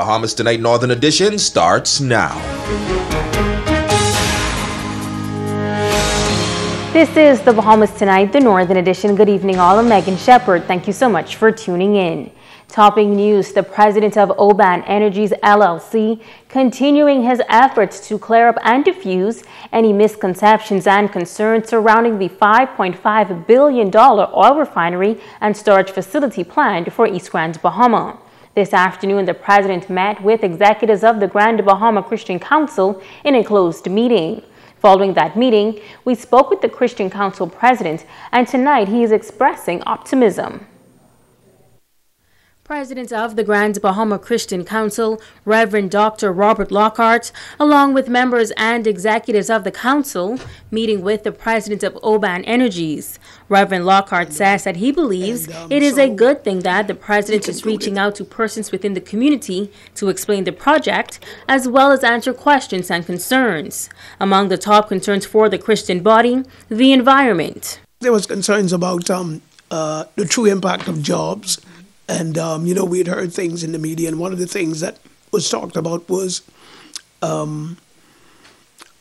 Bahamas Tonight Northern Edition starts now. This is the Bahamas Tonight, the Northern Edition. Good evening all. I'm Megan Shepard. Thank you so much for tuning in. Topping news, the president of OBannon Energies LLC continuing his efforts to clear up and diffuse any misconceptions and concerns surrounding the $5.5 billion oil refinery and storage facility planned for East Grand Bahama. This afternoon, the president met with executives of the Grand Bahama Christian Council in a closed meeting. Following that meeting, we spoke with the Christian Council president, and tonight he is expressing optimism. President of the Grand Bahama Christian Council, Reverend Dr. Robert Lockhart, along with members and executives of the council, meeting with the president of OBannon Energies. Reverend Lockhart says that he believes it is a good thing that the president is reaching out to persons within the community to explain the project, as well as answer questions and concerns. Among the top concerns for the Christian body, the environment. There was concerns about the true impact of jobs. And, we had heard things in the media, and one of the things that was talked about was how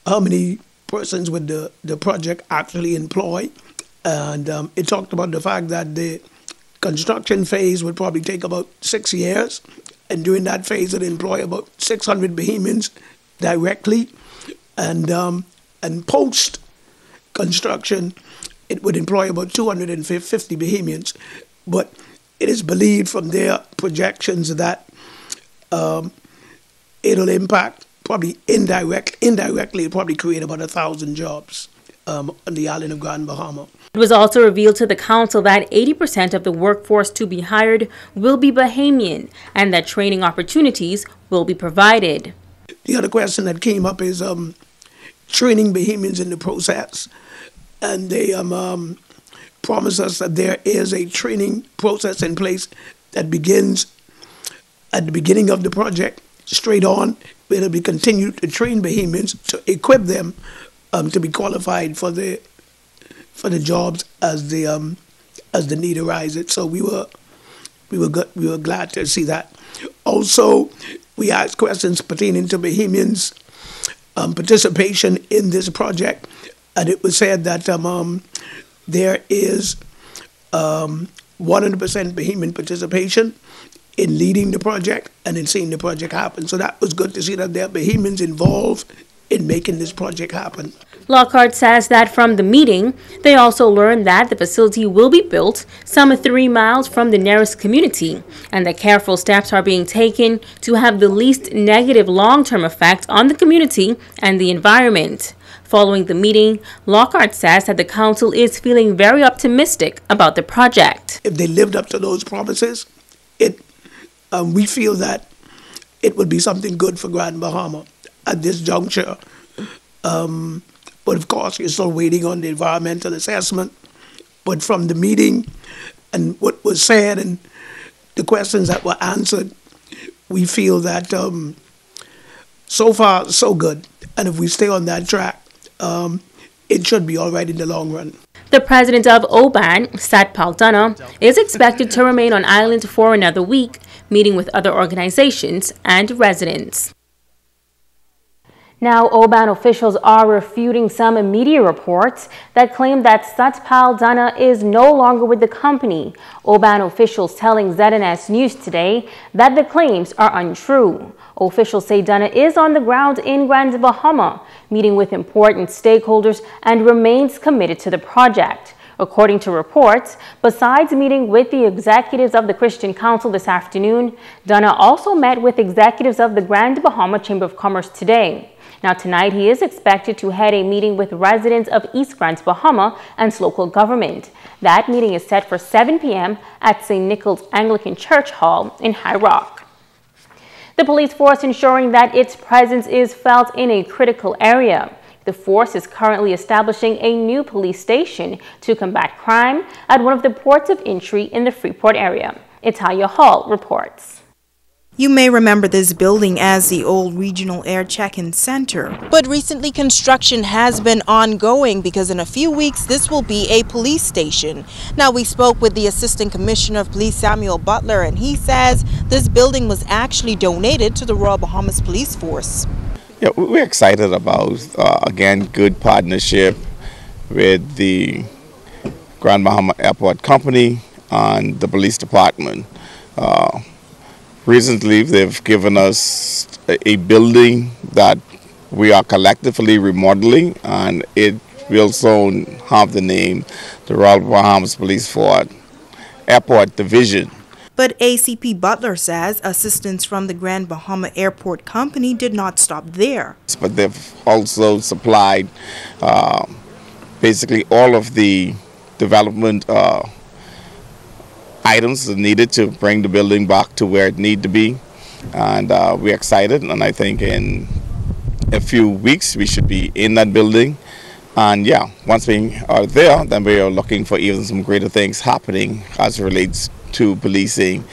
many persons would the project actually employ. And it talked about the fact that the construction phase would probably take about 6 years. And during that phase, it would employ about 600 Bahamians directly. And post-construction, it would employ about 250 Bahamians. But it is believed from their projections that it'll impact probably indirectly, it'll probably create about 1,000 jobs on the island of Grand Bahama. It was also revealed to the council that 80% of the workforce to be hired will be Bahamian and that training opportunities will be provided. The other question that came up is training Bahamians in the process. And they promise us that there is a training process in place that begins at the beginning of the project, straight on, where it'll be continued to train Bahamians to equip them to be qualified for the jobs as the need arises. So we were glad to see that. Also, we asked questions pertaining to Bahamians' participation in this project, and it was said that there is 100% Bahamian participation in leading the project and in seeing the project happen. So that was good to see that there are Bahamians involved in making this project happen. Lockhart says that from the meeting, they also learned that the facility will be built some 3 miles from the nearest community and that careful steps are being taken to have the least negative long-term effect on the community and the environment. Following the meeting, Lockhart says that the council is feeling very optimistic about the project. If they lived up to those promises, we feel that it would be something good for Grand Bahama at this juncture. But of course, you're still waiting on the environmental assessment. But from the meeting and what was said and the questions that were answered, we feel that so far, so good. And if we stay on that track, it should be all right in the long run. The president of OBannon, Satpal Dana, is expected to remain on island for another week, meeting with other organizations and residents. Now, OBannon officials are refuting some media reports that claim that Satpal Dana is no longer with the company. OBannon officials telling ZNS News today that the claims are untrue. Officials say Dana is on the ground in Grand Bahama, meeting with important stakeholders and remains committed to the project. According to reports, besides meeting with the executives of the Christian Council this afternoon, Dana also met with executives of the Grand Bahama Chamber of Commerce today. Now tonight he is expected to head a meeting with residents of East Grand Bahama and local government. That meeting is set for 7 p.m. at St. Nicholas Anglican Church Hall in High Rock. The police force ensuring that its presence is felt in a critical area. The force is currently establishing a new police station to combat crime at one of the ports of entry in the Freeport area. Italia Hall reports. You may remember this building as the old Regional Air Check-in Center. But recently construction has been ongoing because in a few weeks this will be a police station. Now we spoke with the Assistant Commissioner of Police, Samuel Butler, and he says this building was actually donated to the Royal Bahamas Police Force. Yeah, we're excited about, again, good partnership with the Grand Bahama Airport Company and the police department. Recently, they've given us a building that we are collectively remodeling, and it will soon have the name the Royal Bahamas Police Force Airport Division. But ACP Butler says assistance from the Grand Bahama Airport Company did not stop there. But they've also supplied basically all of the development items needed to bring the building back to where it needs to be, and we're excited, and I think in a few weeks we should be in that building, and yeah, once we are there, then we are looking for even some greater things happening as it relates to policing,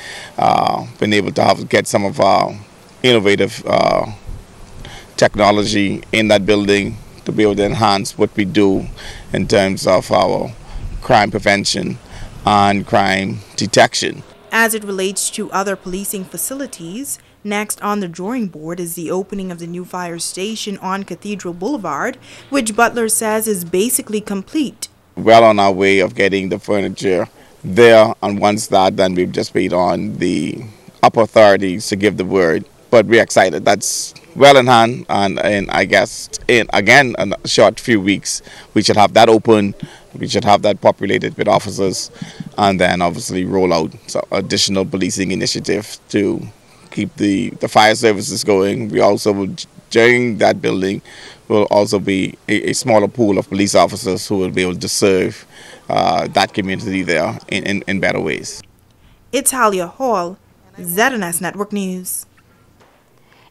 being able to get some of our innovative technology in that building to be able to enhance what we do in terms of our crime prevention and crime detection. As it relates to other policing facilities, next on the drawing board is the opening of the new fire station on Cathedral Boulevard, which Butler says is basically complete. Well on our way of getting the furniture there, and once that, then we've just wait on the upper authorities to give the word. But we're excited. That's well in hand, and I guess in a short few weeks we should have that open. We should have that populated with officers, and then obviously roll out additional policing initiative to keep the fire services going. We also will, during that building, will also be a smaller pool of police officers who will be able to serve that community there in better ways. It's Halia Hall, ZNS Network News.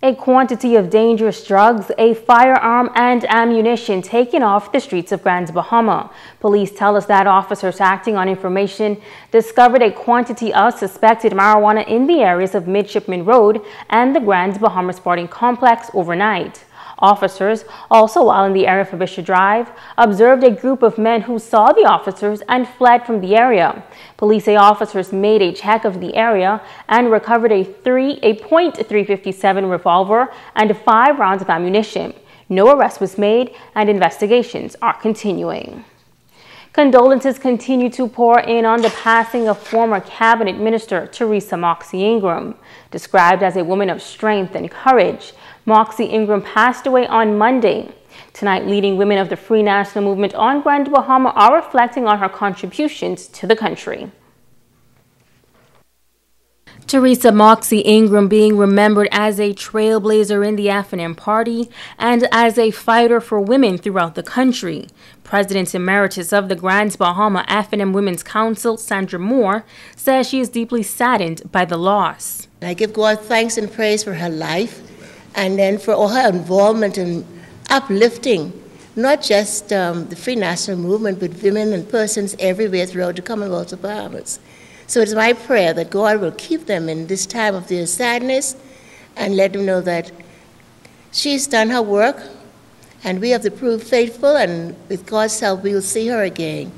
A quantity of dangerous drugs, a firearm, and ammunition taken off the streets of Grand Bahama. Police tell us that officers acting on information discovered a quantity of suspected marijuana in the areas of Midshipman Road and the Grand Bahama Sporting Complex overnight. Officers, also while in the area of Bishop Drive, observed a group of men who saw the officers and fled from the area. Police say officers made a check of the area and recovered a .357 revolver and 5 rounds of ammunition. No arrest was made and investigations are continuing. Condolences continue to pour in on the passing of former cabinet minister Teresa Moxie Ingram. Described as a woman of strength and courage, Moxie Ingram passed away on Monday. Tonight, leading women of the Free National Movement on Grand Bahama are reflecting on her contributions to the country. Teresa Moxie Ingram being remembered as a trailblazer in the F&M party and as a fighter for women throughout the country. President Emeritus of the Grand Bahama F&M Women's Council, Sandra Moore, says she is deeply saddened by the loss. I give God thanks and praise for her life, and then for all her involvement in uplifting not just the Free National Movement, but women and persons everywhere throughout the Commonwealth of Bahamas. So it's my prayer that God will keep them in this time of their sadness and let them know that she's done her work and we have to prove faithful, and with God's help we will see her again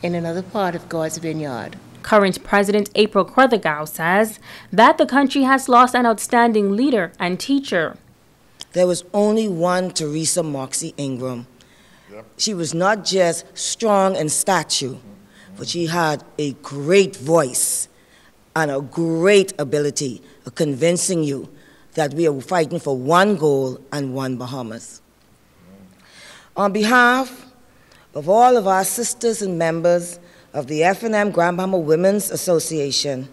in another part of God's vineyard. Current President April Cruthergow says that the country has lost an outstanding leader and teacher. There was only one Teresa Moxie Ingram. Yep. She was not just strong in stature, but she had a great voice and a great ability of convincing you that we are fighting for one goal and one Bahamas. On behalf of all of our sisters and members of the F&M Grand Bahama Women's Association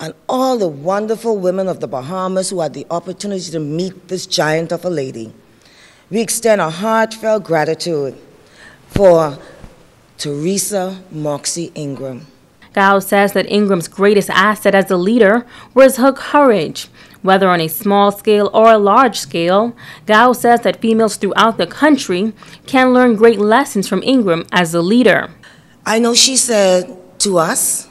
and all the wonderful women of the Bahamas who had the opportunity to meet this giant of a lady, we extend our heartfelt gratitude for Teresa Moxie Ingram. Gao says that Ingram's greatest asset as a leader was her courage. Whether on a small scale or a large scale, Gao says that females throughout the country can learn great lessons from Ingram as a leader. I know she said to us,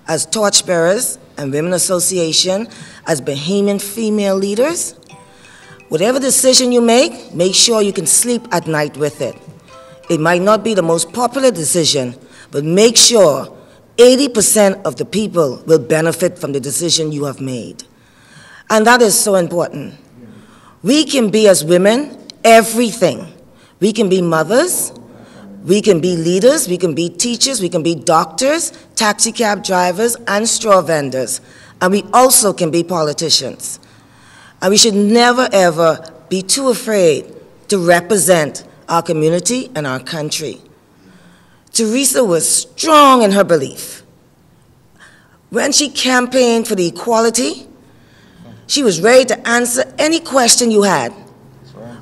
as torchbearers and Women Association as Bahamian female leaders, whatever decision you make sure you can sleep at night with it. It might not be the most popular decision, but make sure 80% of the people will benefit from the decision you have made. And that is so important. We can be, as women, everything. We can be mothers, we can be leaders, we can be teachers, we can be doctors, taxi cab drivers, and straw vendors. And we also can be politicians. And we should never, ever be too afraid to represent our community and our country. Teresa was strong in her belief. When she campaigned for the equality, she was ready to answer any question you had,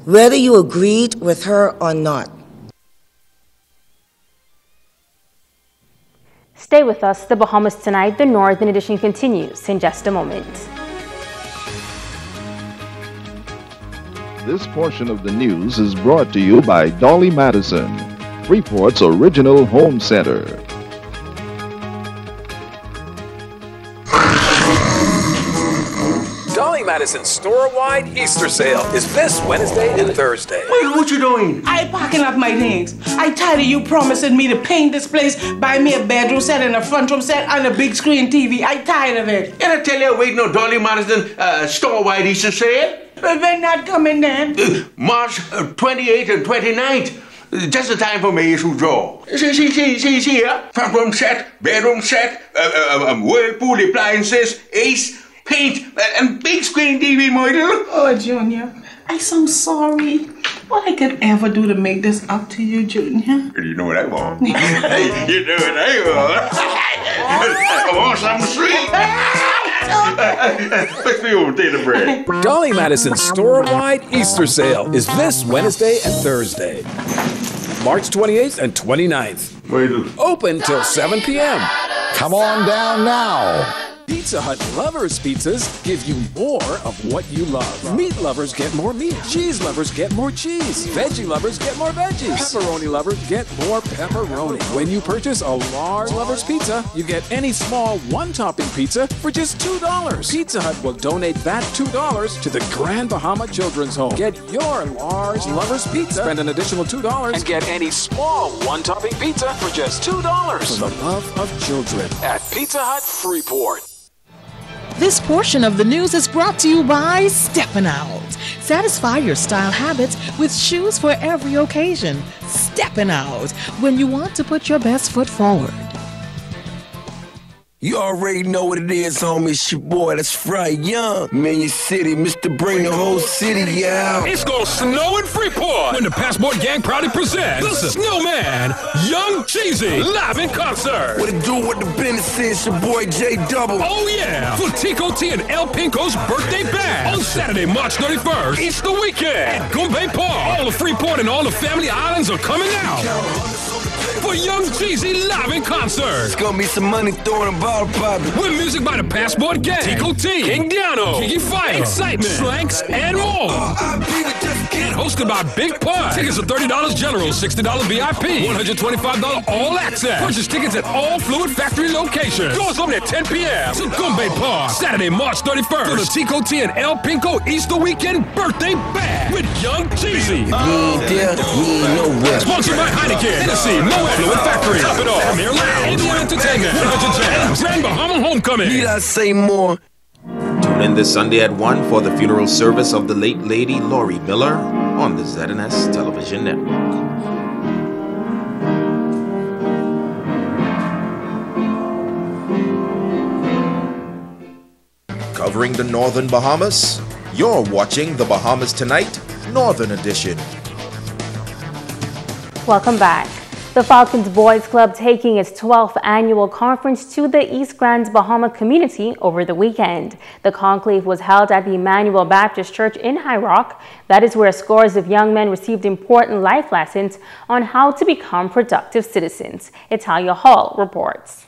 whether you agreed with her or not. Stay with us. The Bahamas Tonight, the Northern Edition continues in just a moment. This portion of the news is brought to you by Dolly Madison, Freeport's original home center. Dolly Madison's store-wide Easter sale is this Wednesday and Thursday. Wait, what you doing? I packing up my things. I tired of you promising me to paint this place, buy me a bedroom set and a front room set and a big screen TV. I tired of it. And I tell you, wait, no Dolly Madison store-wide Easter sale. But when not coming then? March 28th and 29th. Just the time for me to draw. See here. Front room set, bedroom set, whirlpool appliances, ace, paint, and big screen TV model. Oh, Junior, I'm so sorry. What I could ever do to make this up to you, Junior? You know what I want. You know what I want. I want some sweet. Let's be over the bread. Dolly Madison's store-wide Easter sale is this Wednesday and Thursday, March 28th and 29th. Open till 7 p.m. Come on down now. Pizza Hut Lovers Pizzas give you more of what you love. Meat lovers get more meat. Cheese lovers get more cheese. Veggie lovers get more veggies. Pepperoni lovers get more pepperoni. When you purchase a large Lovers Pizza, you get any small one-topping pizza for just $2. Pizza Hut will donate that $2 to the Grand Bahama Children's Home. Get your large Lovers Pizza, spend an additional $2, and get any small one-topping pizza for just $2 for the love of children at Pizza Hut Freeport. This portion of the news is brought to you by Steppin' Out. Satisfy your style habits with shoes for every occasion. Steppin' Out, when you want to put your best foot forward. You already know what it is, homie. It's your boy, that's Fry Young. Minion City, Mr. Bring the whole city, yeah. It's gonna snow in Freeport when the Passport Gang proudly presents the Snowman, Young Cheesy, live in concert. What it do with the business is your boy J Double. Oh yeah, for Tico T and El Pinko's birthday bash on Saturday, March 31st. It's the weekend at Gumbe Park. All of Freeport and all the family islands are coming out for Young Cheesy live in concert. It's gonna be some money throwing a bottle popping. With music by the Passport Gang, Tico T, King Diano, Kiki Fight, Excitement, Slanks, and more. And hosted by Big Pun. Tickets are $30 general, $60 VIP, $125 all access. Purchase tickets at all Fluid Factory locations. Doors open at 10 p.m. to Gumbe Park. Saturday, March 31st. For the Tico T and El Pinko Easter Weekend Birthday Bash with Young Cheesy. Sponsored by Heineken, Tennessee, Moet Fluid Factory, Top It Off, Premier Lounge, Indian Entertainment, 100 Jams, Grand Bahama Homecoming. Need I say more? Tune in this Sunday at 1 for the funeral service of the late Lady Laurie Miller on the ZNS Television Network. Covering the Northern Bahamas, you're watching the Bahamas Tonight, Northern Edition. Welcome back. The Falcons Boys Club taking its 12th annual conference to the East Grand Bahama community over the weekend. The conclave was held at the Emmanuel Baptist Church in High Rock. That is where scores of young men received important life lessons on how to become productive citizens. Italia Hall reports.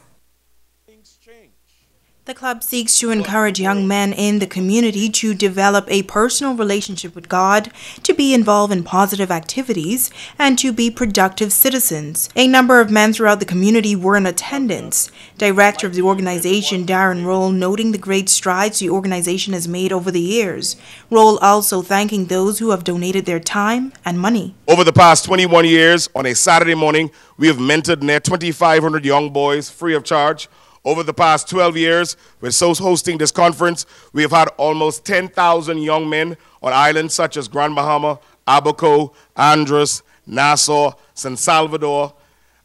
The club seeks to encourage young men in the community to develop a personal relationship with God, to be involved in positive activities, and to be productive citizens. A number of men throughout the community were in attendance. Director of the organization, Darren Roll, noting the great strides the organization has made over the years. Roll also thanking those who have donated their time and money. Over the past 21 years, on a Saturday morning, we have mentored near 2,500 young boys free of charge. Over the past 12 years, with hosting this conference, we have had almost 10,000 young men on islands such as Grand Bahama, Abaco, Andros, Nassau, San Salvador.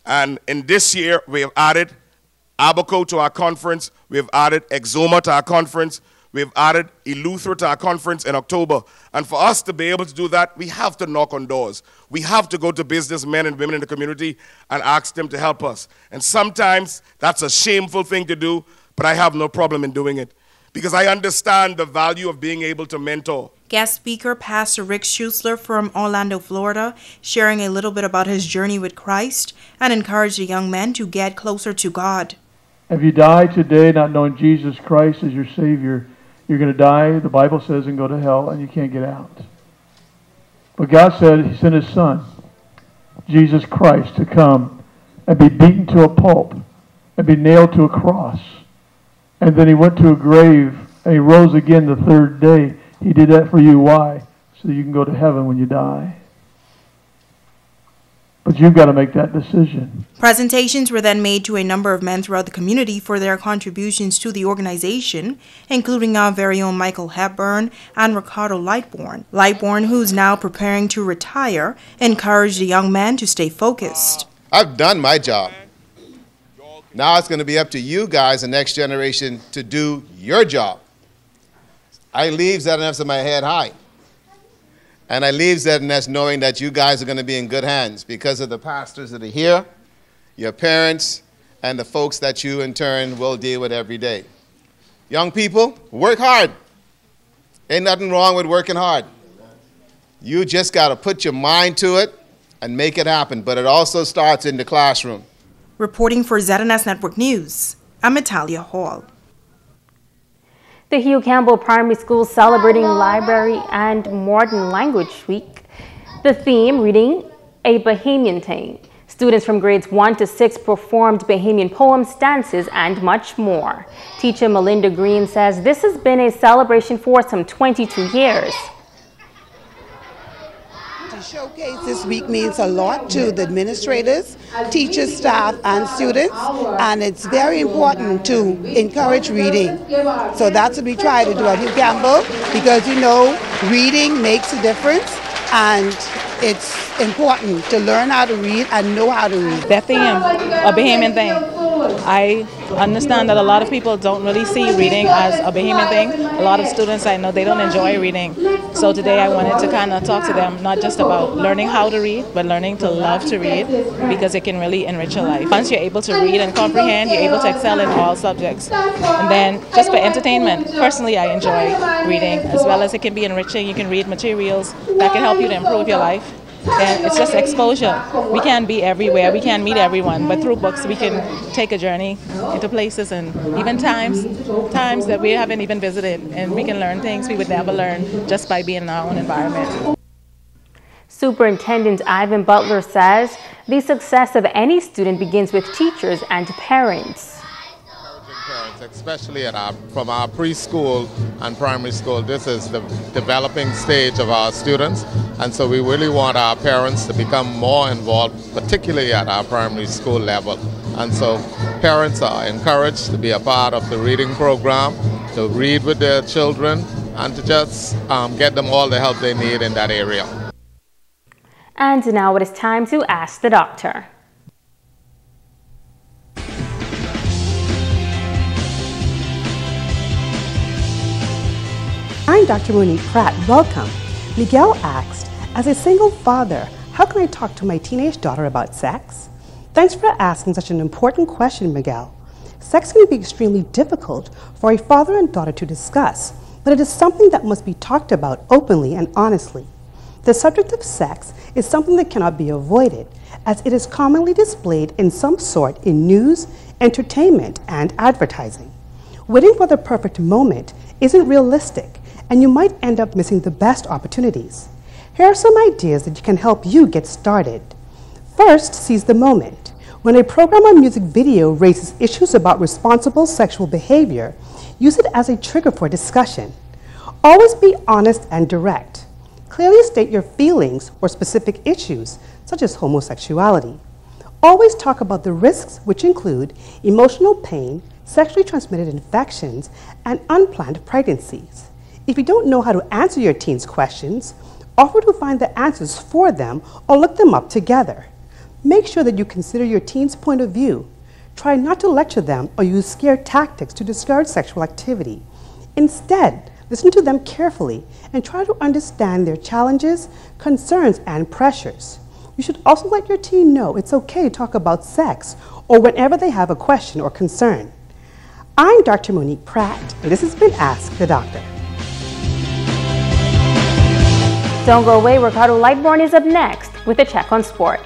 And in this year, we have added Abaco to our conference. We have added Exuma to our conference. We have added Eleuthera to our conference in October. And for us to be able to do that, we have to knock on doors. We have to go to businessmen and women in the community and ask them to help us. And sometimes that's a shameful thing to do, but I have no problem in doing it because I understand the value of being able to mentor. Guest speaker, Pastor Rick Schuessler from Orlando, Florida, sharing a little bit about his journey with Christ and encouraged the young men to get closer to God. If you die today not knowing Jesus Christ as your Savior, you're going to die, the Bible says, and go to hell, and you can't get out. But God said He sent His Son, Jesus Christ, to come and be beaten to a pulp and be nailed to a cross. And then He went to a grave, and He rose again the third day. He did that for you. Why? So that you can go to heaven when you die. But you've got to make that decision. Presentations were then made to a number of men throughout the community for their contributions to the organization, including our very own Michael Hepburn and Ricardo Lightbourne. Lightbourne, who's now preparing to retire, encouraged the young men to stay focused. I've done my job. Now it's going to be up to you guys, the next generation, to do your job. I leave ZNS in my head high. And I leave ZNS knowing that you guys are going to be in good hands because of the pastors that are here, your parents, and the folks that you in turn will deal with every day. Young people, work hard. Ain't nothing wrong with working hard. You just got to put your mind to it and make it happen, but it also starts in the classroom. Reporting for ZNS Network News, I'm Natalia Hall. The Hugh Campbell Primary School celebrating Library and Modern Language Week. The theme, reading A Bahamian Thing. Students from grades 1 to 6 performed Bahamian poems, dances, and much more. Teacher Melinda Green says this has been a celebration for some 22 years. To showcase this week means a lot to the administrators, teachers, staff, and students, and it's very important to encourage reading. So that's what we try to do at Hugh Campbell, because you know reading makes a difference, and it's important to learn how to read and know how to read. That theme, a Bahamian thing. I understand that a lot of people don't really see reading as a Bahamian thing. A lot of students I know, they don't enjoy reading. So today I wanted to kind of talk to them, not just about learning how to read, but learning to love to read, because it can really enrich your life. Once you're able to read and comprehend, you're able to excel in all subjects. And then just for entertainment, personally I enjoy reading, as well as it can be enriching. You can read materials that can help you to improve your life. And it's just exposure. We can't be everywhere, we can't meet everyone, but through books we can take a journey into places and even times that we haven't even visited, and we can learn things we would never learn just by being in our own environment. Superintendent Ivan Butler says the success of any student begins with teachers and parents. Especially from our preschool and primary school, this is the developing stage of our students, and so we really want our parents to become more involved, particularly at our primary school level. And so parents are encouraged to be a part of the reading program, to read with their children, and to just get them all the help they need in that area. And now it is time to Ask the Doctor. I'm Dr. Monique Pratt. Welcome. Miguel asked, as a single father, how can I talk to my teenage daughter about sex? Thanks for asking such an important question, Miguel. Sex can be extremely difficult for a father and daughter to discuss, but it is something that must be talked about openly and honestly. The subject of sex is something that cannot be avoided, as it is commonly displayed in some sort in news, entertainment, and advertising. Waiting for the perfect moment isn't realistic, and you might end up missing the best opportunities. Here are some ideas that can help you get started. First, seize the moment. When a program or music video raises issues about responsible sexual behavior, use it as a trigger for discussion. Always be honest and direct. Clearly state your feelings or specific issues, such as homosexuality. Always talk about the risks, which include emotional pain, sexually transmitted infections, and unplanned pregnancies. If you don't know how to answer your teens' questions, offer to find the answers for them or look them up together. Make sure that you consider your teens' point of view. Try not to lecture them or use scare tactics to discourage sexual activity. Instead, listen to them carefully and try to understand their challenges, concerns, and pressures. You should also let your teen know it's okay to talk about sex or whenever they have a question or concern. I'm Dr. Monique Pratt, and this has been Ask the Doctor. Don't go away, Ricardo Lightbourne is up next with a check on sport.